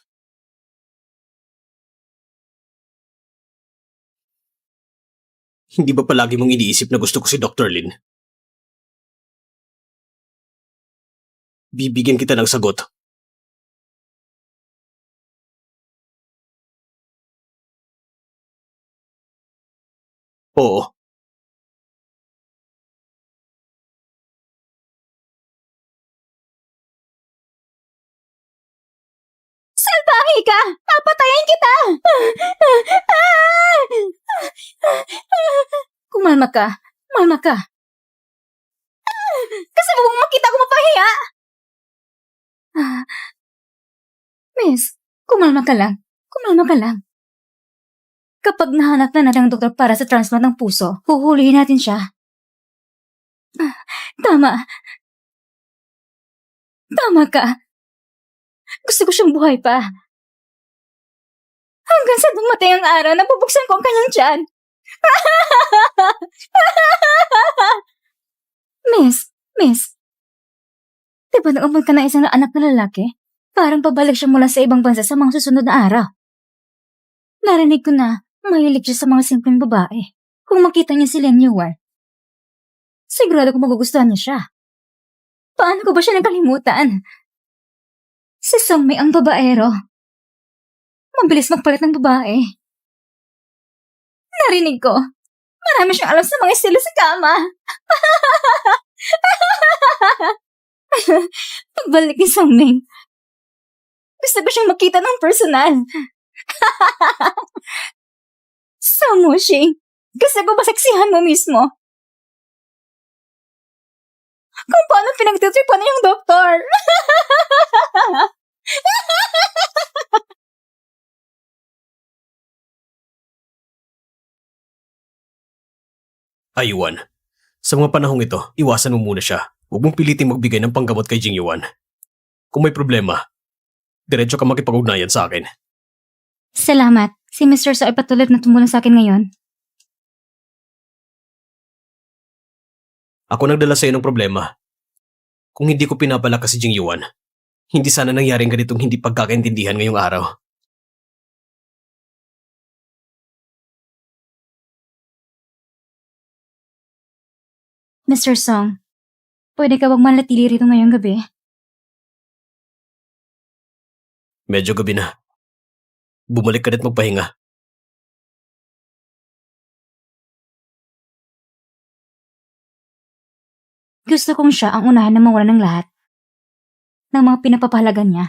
Hindi ba palagi mong iniisip na gusto ko si Dr. Lin? Bibigyan kita ng sagot. Oo. salbahe ka! Papatayin kita! Kumalma ka. Kumalma ka. Kasi mo makita ko mapahiya. Miss, kumalma ka lang. Kumalma ka lang. Kapag nahanap na natin ang doktor para sa transplant ng puso, huhulihin natin siya. Tama. Tama ka. Gusto ko siyang buhay pa. Hanggang sa dumating ang araw na bubuksan ko ang kanyang tiyan. Miss. Diba nag-umod ka na isang anak na lalaki? Parang pabalik siya mula sa ibang bansa sa mga susunod na araw. Narinig ko na mahilig siya sa mga simpleng babae. Kung makita niya si Lin Yuan, sigurado ko magugustuhan niya siya. Paano ko ba siya nakalimutan? Si Songmei ang babaero. Mabilis magpalit ng babae. Narinig ko, marami siyang alam sa mga estilo sa kama. Pagbalik ni Songmei, gusto ko siyang makita ng personal. Samushi, gusto ko masaksihan mo mismo kung paano pinagtitripan niya yung doktor. Yuan. Sa mga panahong ito, iwasan mo muna siya. Huwag mong piliting magbigay ng panggamot kay Jing Yuan. Kung may problema, diretso ka makipag-ugnayan sa akin. Salamat. Si Mr. So ay patuloy na tumulong sa akin ngayon. Ako nagdala sa'yo ng problema. Kung hindi ko pinapalakas si Jing Yuan, hindi sana nangyaring ganitong hindi pagkakaintindihan ngayong araw. Mr. Song, pwede ka bang manatili rito ngayong gabi? Medyo gabi na. Bumalik ka na't magpahinga. Gusto kong siya ang unahan na mawala ng lahat ng mga pinapapahalagan niya.